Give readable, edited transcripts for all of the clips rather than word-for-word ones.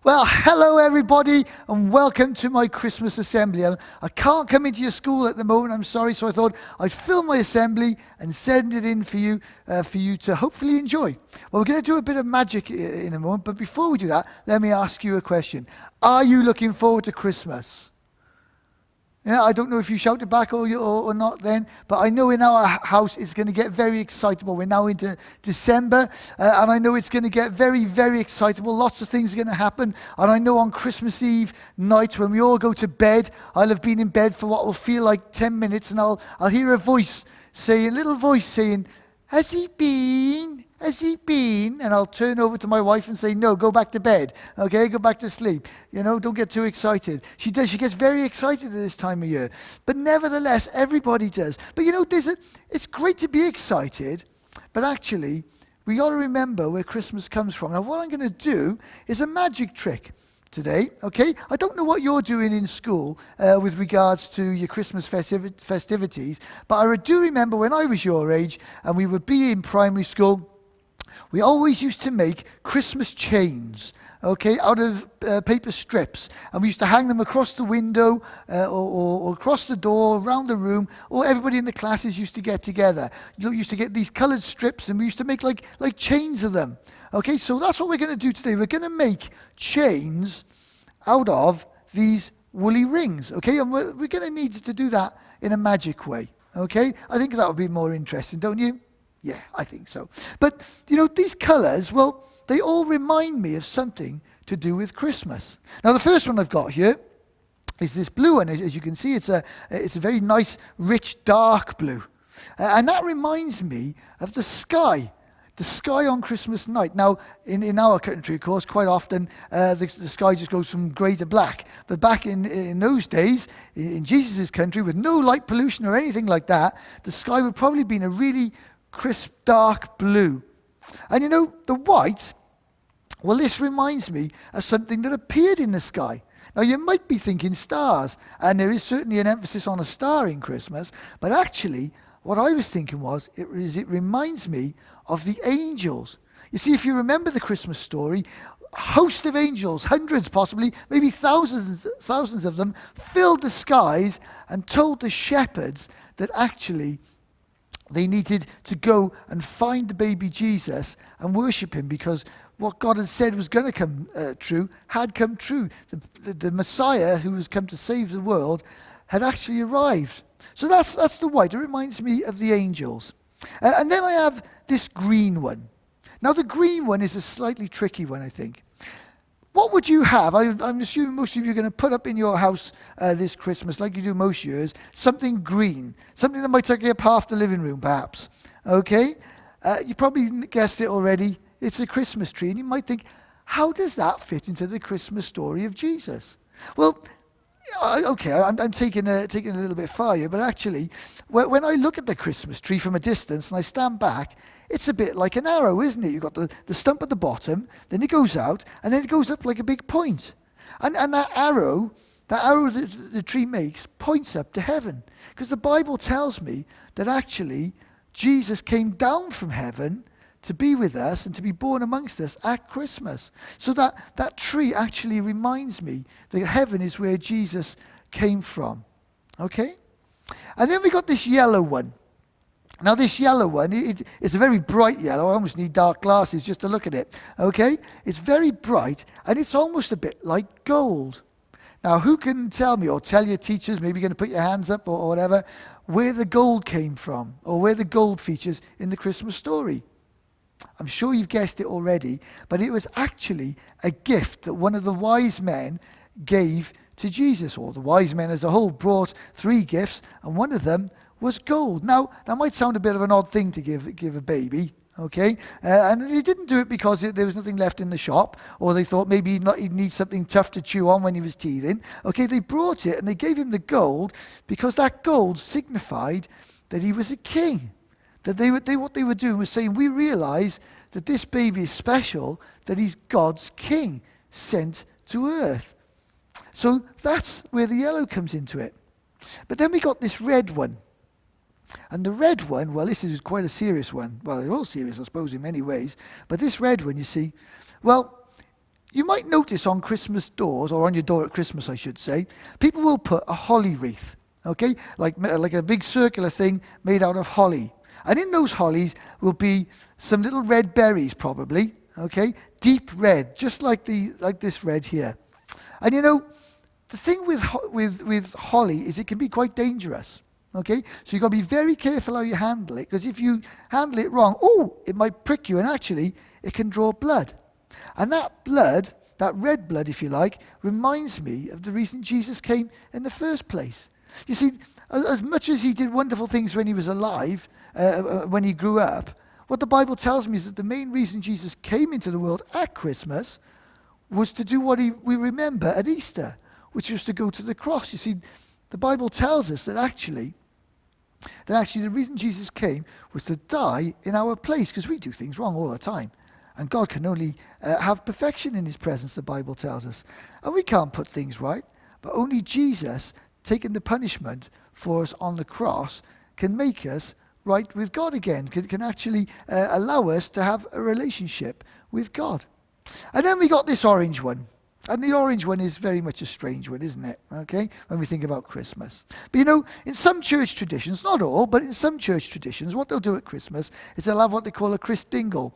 Well, hello everybody, and welcome to my Christmas assembly. I can't come into your school at the moment, I'm sorry, so I thought I'd film my assembly and send it in for you to hopefully enjoy. Well, we're going to do a bit of magic in a moment, but before we do that, let me ask you a question. Are you looking forward to Christmas? Yeah, I don't know if you shouted back or not then, but I know in our house it's going to get very excitable. We're now into December, and I know it's going to get very, very excitable. Lots of things are going to happen, and I know on Christmas Eve night when we all go to bed, I'll have been in bed for what will feel like 10 minutes, and I'll hear a little voice saying, "Has he been? Has he been?" And I'll turn over to my wife and say, "No, go back to bed. Okay, go back to sleep. Don't get too excited." She does. She gets very excited at this time of year. But nevertheless, everybody does. But it's great to be excited, but actually, we got to remember where Christmas comes from. Now, what I'm going to do is a magic trick today, okay? I don't know what you're doing in school with regards to your Christmas festivities, but I do remember when I was your age and we would be in primary school, we always used to make Christmas chains, okay, out of paper strips. And we used to hang them across the window or across the door, around the room, or everybody in the classes used to get together. You used to get these coloured strips and we used to make like chains of them. Okay, so that's what we're going to do today. We're going to make chains out of these woolly rings, okay? And we're going to need to do that in a magic way, okay? I think that would be more interesting, don't you? Yeah, I think so. But, these colours, well, they all remind me of something to do with Christmas. Now, the first one I've got here is this blue one. As you can see, it's a very nice, rich, dark blue. And that reminds me of the sky on Christmas night. Now, in our country, of course, quite often the sky just goes from grey to black. But back in those days, in Jesus' country, with no light pollution or anything like that, the sky would probably have been a really crisp, dark blue. And the white, well, this reminds me of something that appeared in the sky. Now, you might be thinking stars, and there is certainly an emphasis on a star in Christmas, but actually, what I was thinking was, it reminds me of the angels. You see, if you remember the Christmas story, a host of angels, hundreds possibly, maybe thousands of them, filled the skies and told the shepherds that actually they needed to go and find the baby Jesus and worship him, because what God had said was going to come true had come true. The Messiah who was come to save the world had actually arrived. So that's the white. It reminds me of the angels. And then I have this green one. Now the green one is a slightly tricky one, I think. What would you have? I'm assuming most of you are going to put up in your house this Christmas, like you do most years, something green. Something that might take up half the living room, perhaps. Okay? You probably guessed it already. It's a Christmas tree. And you might think, how does that fit into the Christmas story of Jesus? Well, okay, I'm taking a little bit far here, but actually, when I look at the Christmas tree from a distance and I stand back, it's a bit like an arrow, isn't it? You've got the stump at the bottom, then it goes out, and then it goes up like a big point. And that arrow that the tree makes points up to heaven. Because the Bible tells me that actually Jesus came down from heaven to be with us and to be born amongst us at Christmas. So that tree actually reminds me that heaven is where Jesus came from. Okay? And then we got this yellow one. Now this yellow one, it's a very bright yellow. I almost need dark glasses just to look at it. Okay? It's very bright, and it's almost a bit like gold. Now, who can tell me, or tell your teachers, maybe you're going to put your hands up or whatever, where the gold came from, or where the gold features in the Christmas story? I'm sure you've guessed it already, but it was actually a gift that one of the wise men gave to Jesus, or the wise men as a whole brought 3 gifts, and one of them was gold. Now, that might sound a bit of an odd thing to give a baby, okay? And they didn't do it because there was nothing left in the shop, or they thought maybe he'd need something tough to chew on when he was teething. Okay, they brought it, and they gave him the gold because that gold signified that he was a king. That what they were doing was saying, we realize that this baby is special, that he's God's king, sent to earth. So that's where the yellow comes into it. But then we got this red one. And the red one, well, this is quite a serious one. Well, they're all serious, I suppose, in many ways. But this red one, you see, well, you might notice on Christmas doors, or on your door at Christmas, I should say, people will put a holly wreath, okay? Like a big circular thing made out of holly. And in those hollies will be some little red berries, probably, okay? Deep red, just like this red here. And you know, the thing with holly is it can be quite dangerous, okay? So you've got to be very careful how you handle it, because if you handle it wrong, it might prick you, and actually it can draw blood. And that blood, that red blood, if you like, reminds me of the reason Jesus came in the first place. You see, as much as he did wonderful things when he was alive, when he grew up, what the Bible tells me is that the main reason Jesus came into the world at Christmas was to do what we remember at Easter, which was to go to the cross. You see, the Bible tells us that actually the reason Jesus came was to die in our place, because we do things wrong all the time. And God can only have perfection in his presence, the Bible tells us. And we can't put things right, but only Jesus, taking the punishment for us on the cross, can make us right with God again, can actually allow us to have a relationship with God. And then we got this orange one. And the orange one is very much a strange one, isn't it? Okay, when we think about Christmas. But you know, in some church traditions, not all, but in some church traditions, what they'll do at Christmas is they'll have what they call a Christingle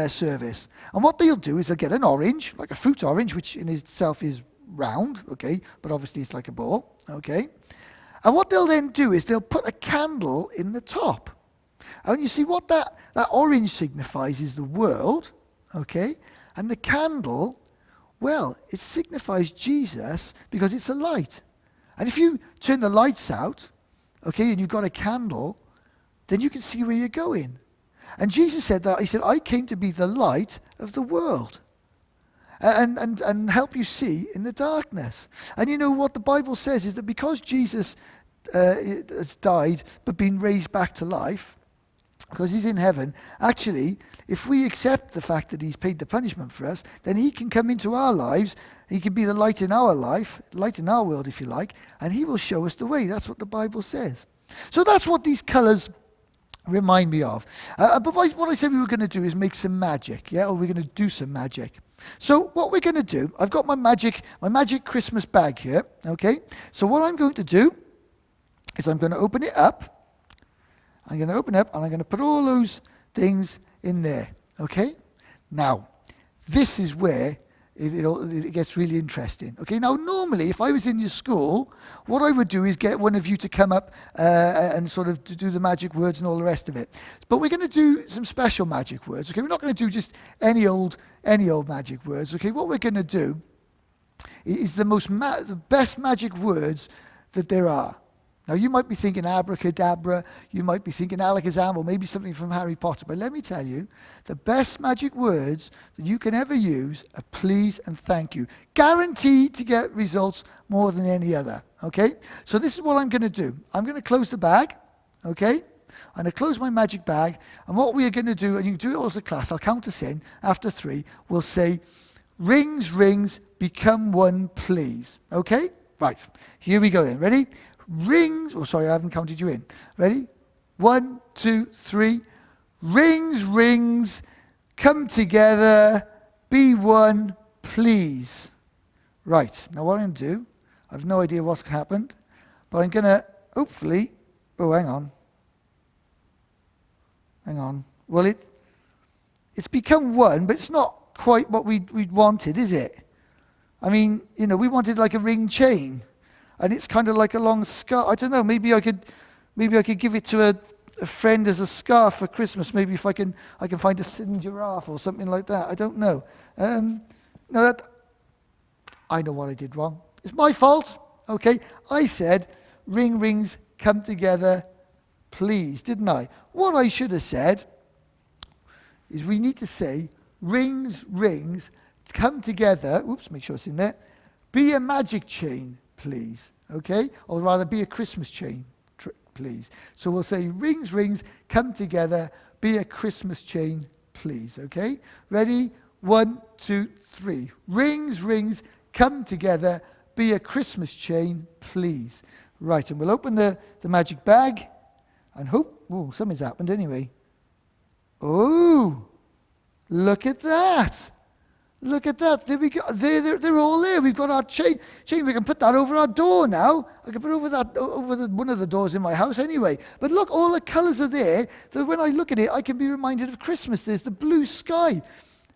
service. And what they'll do is they'll get an orange, like a fruit orange, which in itself is round, okay, but obviously it's like a ball, okay. And what they'll then do is they'll put a candle in the top. And you see what that orange signifies is the world, okay, and the candle, well, it signifies Jesus because it's a light. And if you turn the lights out, okay, and you've got a candle, then you can see where you're going. And Jesus said that, he said, I came to be the light of the world and help you see in the darkness. And you know what the Bible says is that because Jesus has died but been raised back to life, because he's in heaven, actually, if we accept the fact that he's paid the punishment for us, then he can come into our lives, he can be the light in our life, light in our world, if you like, and he will show us the way. That's what the Bible says. So that's what these colours remind me of. But what I said we were going to do is make some magic, yeah, or we're going to do some magic. So what we're going to do, I've got my magic Christmas bag here, okay? So what I'm going to do is I'm going to open it up. I'm going to open up and I'm going to put all those things in there, okay? Now, this is where it gets really interesting. Okay, now normally if I was in your school, what I would do is get one of you to come up and sort of to do the magic words and all the rest of it. But we're going to do some special magic words. Okay, we're not going to do just any old magic words. Okay, what we're going to do is the best magic words that there are. Now, you might be thinking abracadabra, you might be thinking alakazam, or maybe something from Harry Potter. But let me tell you, the best magic words that you can ever use are please and thank you. Guaranteed to get results more than any other, okay? So this is what I'm going to do. I'm going to close the bag, okay? I'm going to close my magic bag. And what we are going to do, and you can do it all as a class, I'll count us in. After 3, we'll say, rings, rings, become one, please. Okay? Right. Here we go then. Ready? Rings, I haven't counted you in. Ready? 1, 2, 3. Rings, rings, come together, be one, please. Right, now what I'm going to do, I have no idea what's happened, but I'm going to hopefully, hang on. Well, it's become one, but it's not quite what we wanted, is it? I mean, we wanted like a ring chain. And it's kind of like a long scarf. I don't know. Maybe I could give it to a friend as a scarf for Christmas. Maybe if I can find a thin giraffe or something like that. I don't know. No, I know what I did wrong. It's my fault. Okay, I said ring rings come together, please, didn't I? What I should have said is we need to say rings rings come together. Oops, make sure it's in there. Be a magic chain, please, okay? Or rather, be a Christmas chain, please. So we'll say, rings, rings, come together, be a Christmas chain, please, okay? Ready? 1, 2, 3. Rings, rings, come together, be a Christmas chain, please. Right, and we'll open the magic bag and hope, something's happened anyway. Oh, look at that. Look at that. There we go. They're all there. We've got our chain. We can put that over our door now. I can put one of the doors in my house anyway. But look, all the colours are there. That when I look at it, I can be reminded of Christmas. There's the blue sky.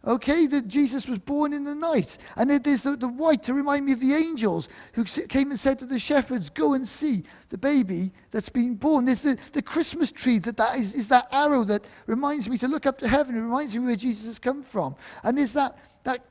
Okay, that Jesus was born in the night. And then there's the white to remind me of the angels who came and said to the shepherds, go and see the baby that's been born. There's the Christmas tree that is that arrow that reminds me to look up to heaven. It reminds me where Jesus has come from. And there's that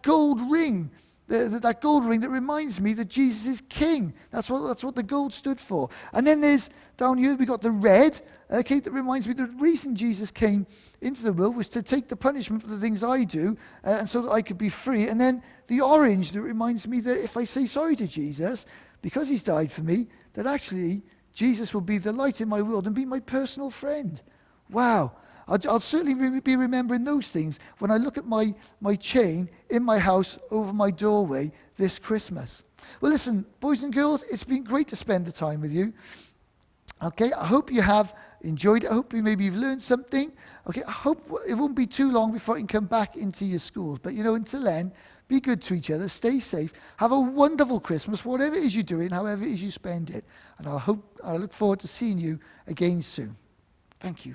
gold ring, that gold ring that reminds me that Jesus is king. That's what the gold stood for. And then there's, down here, we got the red, okay, that reminds me the reason Jesus came into the world was to take the punishment for the things I do, and so that I could be free. And then the orange that reminds me that if I say sorry to Jesus, because he's died for me, that actually Jesus will be the light in my world and be my personal friend. Wow. I'll certainly be remembering those things when I look at my chain in my house over my doorway this Christmas. Well, listen, boys and girls, it's been great to spend the time with you. Okay, I hope you have enjoyed it. I hope maybe you've learned something. Okay, I hope it won't be too long before it can come back into your schools. But, until then, be good to each other. Stay safe. Have a wonderful Christmas, whatever it is you're doing, however it is you spend it. And I look forward to seeing you again soon. Thank you.